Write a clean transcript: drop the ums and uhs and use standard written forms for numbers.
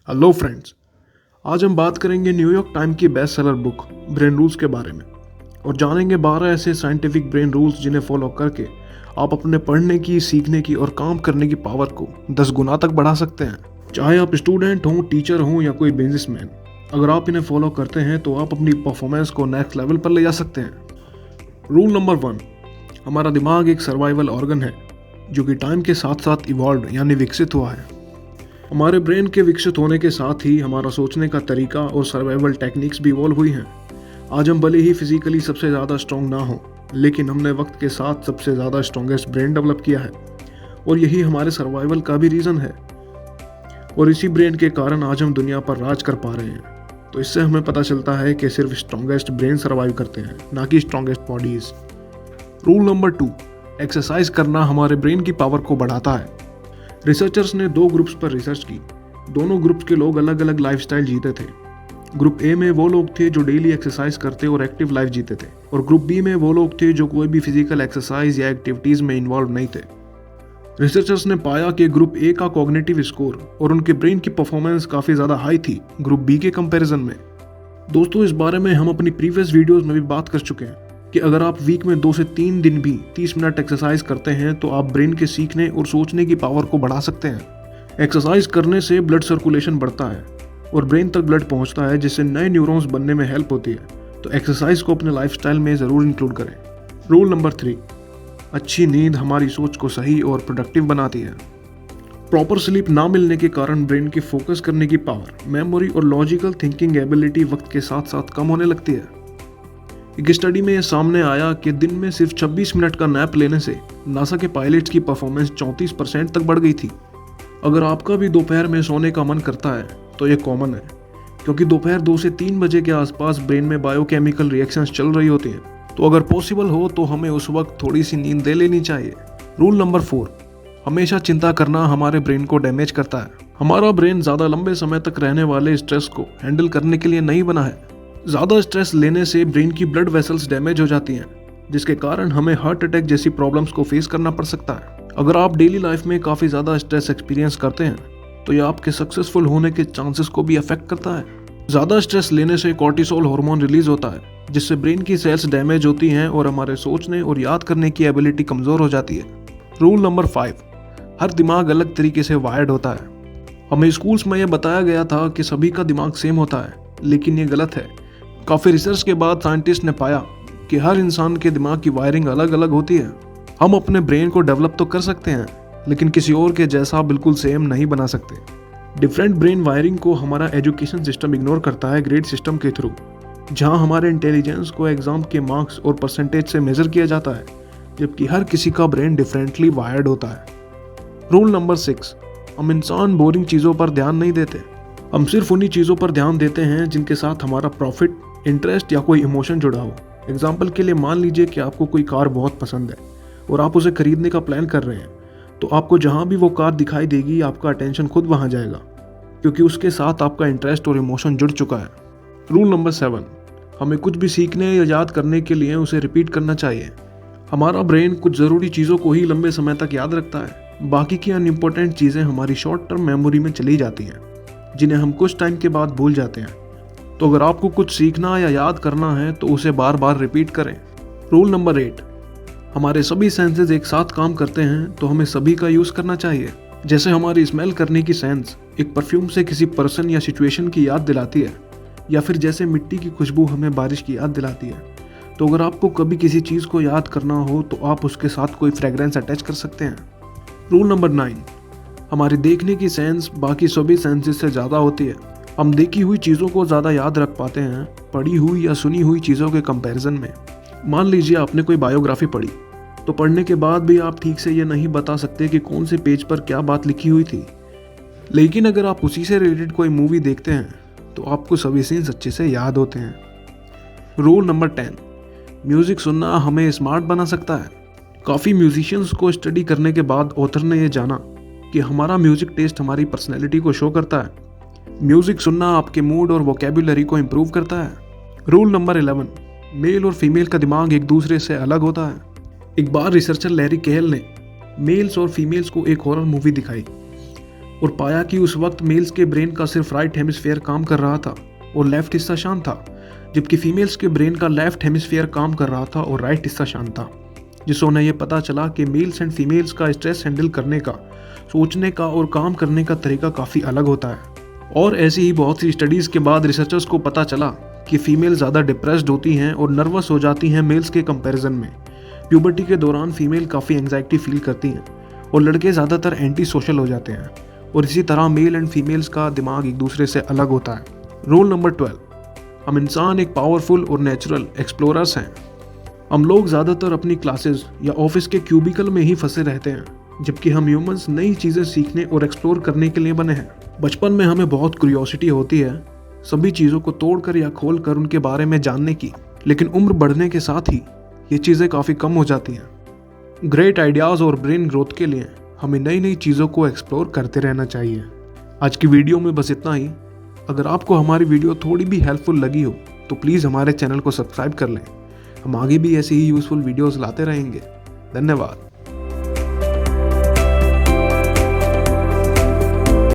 Hello friends. आज हम बात करेंगे न्यूयॉर्क टाइम की best seller book brain rules के बारे में और जानेंगे 12 ऐसे साइंटिफिक ब्रेन रूल्स जिन्हें फॉलो करके आप अपने पढ़ने की, सीखने की और काम करने की पावर को 10 गुना तक बढ़ा सकते हैं। चाहे आप स्टूडेंट हों, टीचर हों या कोई बिजनेसमैन, अगर आप इन्हें फॉलो करते हैं तो आप अपनी परफॉर्मेंस को नेक्स्ट लेवल पर ले जा सकते हैं। रूल नंबर 1, हमारा दिमाग एक सर्वाइवल ऑर्गन है जो कि टाइम के साथ साथ इवॉल्व यानी विकसित हुआ है। हमारे ब्रेन के विकसित होने के साथ ही हमारा सोचने का तरीका और सर्वाइवल टेक्निक्स भी इवॉल्व हुई हैं। आज हम भले ही फिजिकली सबसे ज़्यादा स्ट्रॉन्ग ना हो, लेकिन हमने वक्त के साथ सबसे ज़्यादा स्ट्रॉन्गेस्ट ब्रेन डेवलप किया है और यही हमारे सर्वाइवल का भी रीज़न है। और इसी ब्रेन के कारण आज हम दुनिया पर राज कर पा रहे हैं। तो इससे हमें पता चलता है कि सिर्फ स्ट्रॉन्गेस्ट ब्रेन सर्वाइव करते हैं, ना कि strongest bodies. Rule number 2, exercise करना हमारे ब्रेन की पावर को बढ़ाता है। रिसर्चर्स ने 2 ग्रुप्स पर रिसर्च की। दोनों ग्रुप्स के लोग अलग अलग लाइफस्टाइल जीते थे। ग्रुप ए में वो लोग थे जो डेली एक्सरसाइज करते और एक्टिव लाइफ जीते थे, और ग्रुप बी में वो लोग थे जो कोई भी फिजिकल एक्सरसाइज या एक्टिविटीज में इन्वॉल्व नहीं थे। रिसर्चर्स ने पाया कि ग्रुप ए का कॉग्निटिव स्कोर और उनके ब्रेन की परफॉर्मेंस काफ़ी ज़्यादा हाई थी ग्रुप बी के कंपैरिजन में। दोस्तों, इस बारे में हम अपनी प्रीवियस वीडियोज़ में भी बात कर चुके हैं कि अगर आप वीक में 2 से 3 दिन भी 30 मिनट एक्सरसाइज करते हैं तो आप ब्रेन के सीखने और सोचने की पावर को बढ़ा सकते हैं। एक्सरसाइज करने से ब्लड सर्कुलेशन बढ़ता है और ब्रेन तक ब्लड पहुंचता है, जिससे नए न्यूरॉन्स बनने में हेल्प होती है। तो एक्सरसाइज को अपने लाइफस्टाइल में ज़रूर इंक्लूड करें। रूल नंबर 3, अच्छी नींद हमारी सोच को सही और प्रोडक्टिव बनाती है। प्रॉपर स्लीप ना मिलने के कारण ब्रेन की फोकस करने की पावर, मेमोरी और लॉजिकल थिंकिंग एबिलिटी वक्त के साथ साथ कम होने लगती है। एक स्टडी में यह सामने आया कि दिन में सिर्फ 26 मिनट का नैप लेने से नासा के पायलट्स की परफॉर्मेंस 34% तक बढ़ गई थी। अगर आपका भी दोपहर में सोने का मन करता है तो ये कॉमन है, क्योंकि दोपहर 2 से 3 बजे के आसपास ब्रेन में बायोकेमिकल रिएक्शंस चल रही होती हैं। तो अगर पॉसिबल हो तो हमें उस वक्त थोड़ी सी नींद ले लेनी चाहिए। रूल नंबर 4, हमेशा चिंता करना हमारे ब्रेन को डैमेज करता है। हमारा ब्रेन ज़्यादा लंबे समय तक रहने वाले स्ट्रेस को हैंडल करने के लिए नहीं बना है। ज़्यादा स्ट्रेस लेने से ब्रेन की ब्लड वेसल्स डैमेज हो जाती हैं, जिसके कारण हमें हार्ट अटैक जैसी प्रॉब्लम्स को फेस करना पड़ सकता है। अगर आप डेली लाइफ में काफ़ी ज़्यादा स्ट्रेस एक्सपीरियंस करते हैं तो यह आपके सक्सेसफुल होने के चांसेस को भी अफेक्ट करता है। ज़्यादा स्ट्रेस लेने से कॉर्टिसोल हार्मोन रिलीज होता है, जिससे ब्रेन की सेल्स डैमेज होती हैं और हमारे सोचने और याद करने की एबिलिटी कमज़ोर हो जाती है। रूल नंबर 5, हर दिमाग अलग तरीके से वायर्ड होता है। हमें स्कूल्स में यह बताया गया था कि सभी का दिमाग सेम होता है, लेकिन ये गलत है। काफ़ी रिसर्च के बाद साइंटिस्ट ने पाया कि हर इंसान के दिमाग की वायरिंग अलग अलग होती है। हम अपने ब्रेन को डेवलप तो कर सकते हैं, लेकिन किसी और के जैसा बिल्कुल सेम नहीं बना सकते। डिफरेंट ब्रेन वायरिंग को हमारा एजुकेशन सिस्टम इग्नोर करता है ग्रेड सिस्टम के थ्रू, जहां हमारे इंटेलिजेंस को एग्जाम के मार्क्स और परसेंटेज से मेजर किया जाता है, जबकि हर किसी का ब्रेन डिफरेंटली वायर्ड होता है। रूल नंबर 6, हम इंसान बोरिंग चीज़ों पर ध्यान नहीं देते। हम सिर्फ उन्हीं चीज़ों पर ध्यान देते हैं जिनके साथ हमारा प्रॉफिट, इंटरेस्ट या कोई इमोशन जुड़ा हो। एग्जाम्पल के लिए मान लीजिए कि आपको कोई कार बहुत पसंद है और आप उसे खरीदने का प्लान कर रहे हैं, तो आपको जहाँ भी वो कार दिखाई देगी आपका अटेंशन खुद वहाँ जाएगा, क्योंकि उसके साथ आपका इंटरेस्ट और इमोशन जुड़ चुका है। रूल नंबर 7, हमें कुछ भी सीखने या याद करने के लिए उसे रिपीट करना चाहिए। हमारा ब्रेन कुछ ज़रूरी चीज़ों को ही लंबे समय तक याद रखता है, बाकी की अनइम्पोर्टेंट चीज़ें हमारी शॉर्ट टर्म मेमोरी में चली जाती हैं, जिन्हें हम कुछ टाइम के बाद भूल जाते हैं। तो अगर आपको कुछ सीखना या याद करना है तो उसे बार बार रिपीट करें। रूल नंबर 8, हमारे सभी सेंसेस एक साथ काम करते हैं, तो हमें सभी का यूज़ करना चाहिए। जैसे हमारी स्मेल करने की सेंस एक परफ्यूम से किसी पर्सन या सिचुएशन की याद दिलाती है, या फिर जैसे मिट्टी की खुशबू हमें बारिश की याद दिलाती है। तो अगर आपको कभी किसी चीज़ को याद करना हो तो आप उसके साथ कोई फ्रेगरेंस अटैच कर सकते हैं। रूल नंबर 9, हमारी देखने की सेंस बाकी सभी सेंसेस से ज़्यादा होती है। हम देखी हुई चीज़ों को ज़्यादा याद रख पाते हैं पढ़ी हुई या सुनी हुई चीज़ों के कंपैरिजन में। मान लीजिए आपने कोई बायोग्राफी पढ़ी, तो पढ़ने के बाद भी आप ठीक से ये नहीं बता सकते कि कौन से पेज पर क्या बात लिखी हुई थी, लेकिन अगर आप उसी से रिलेटेड कोई मूवी देखते हैं तो आपको सभी सीन्स अच्छे से याद होते हैं। रूल नंबर 10, म्यूज़िक सुनना हमें स्मार्ट बना सकता है। काफ़ी म्यूजिशियंस को स्टडी करने के बाद ऑथर ने यह जाना कि हमारा म्यूज़िक टेस्ट हमारी पर्सनैलिटी को शो करता है। म्यूज़िक सुनना आपके मूड और वोकेबुलरी को इम्प्रूव करता है। रूल नंबर 11, मेल और फीमेल का दिमाग एक दूसरे से अलग होता है। एक बार रिसर्चर लैरी केहल ने मेल्स और फीमेल्स को एक हॉरर मूवी दिखाई। और पाया कि उस वक्त मेल्स के ब्रेन का सिर्फ राइट हेमिस्फीयर काम कर रहा था और लेफ्ट हिस्सा शांत था, जबकि फीमेल्स के ब्रेन का लेफ्ट हेमिस्फीयर काम कर रहा था और राइट हिस्सा शांत था। जिससे उन्हें यह पता चला कि मेल्स एंड फीमेल्स का स्ट्रेस हैंडल करने का, सोचने का और काम करने का तरीका काफ़ी अलग होता है। और ऐसी ही बहुत सी स्टडीज़ के बाद रिसर्चर्स को पता चला कि फीमेल ज़्यादा डिप्रेस्ड होती हैं और नर्वस हो जाती हैं मेल्स के कंपैरिजन में। प्यूबर्टी के दौरान फीमेल काफ़ी एंग्जाइटी फील करती हैं और लड़के ज़्यादातर एंटी सोशल हो जाते हैं। और इसी तरह मेल एंड फीमेल्स का दिमाग एक दूसरे से अलग होता है। रूल नंबर 12, हम इंसान एक पावरफुल और नेचुरल एक्सप्लोरर्स हैं। हम लोग ज़्यादातर अपनी क्लासेस या ऑफिस के क्यूबिकल में ही फंसे रहते हैं, जबकि हम ह्यूमंस नई चीज़ें सीखने और एक्सप्लोर करने के लिए बने हैं। बचपन में हमें बहुत क्यूरियोसिटी होती है सभी चीज़ों को तोड़कर या खोलकर उनके बारे में जानने की, लेकिन उम्र बढ़ने के साथ ही ये चीज़ें काफ़ी कम हो जाती हैं। ग्रेट आइडियाज़ और ब्रेन ग्रोथ के लिए हमें नई नई चीज़ों को एक्सप्लोर करते रहना चाहिए। आज की वीडियो में बस इतना ही। अगर आपको हमारी वीडियो थोड़ी भी हेल्पफुल लगी हो तो प्लीज़ हमारे चैनल को सब्सक्राइब कर लें। हम आगे भी ऐसी ही यूज़फुल वीडियोज़ लाते रहेंगे। धन्यवाद।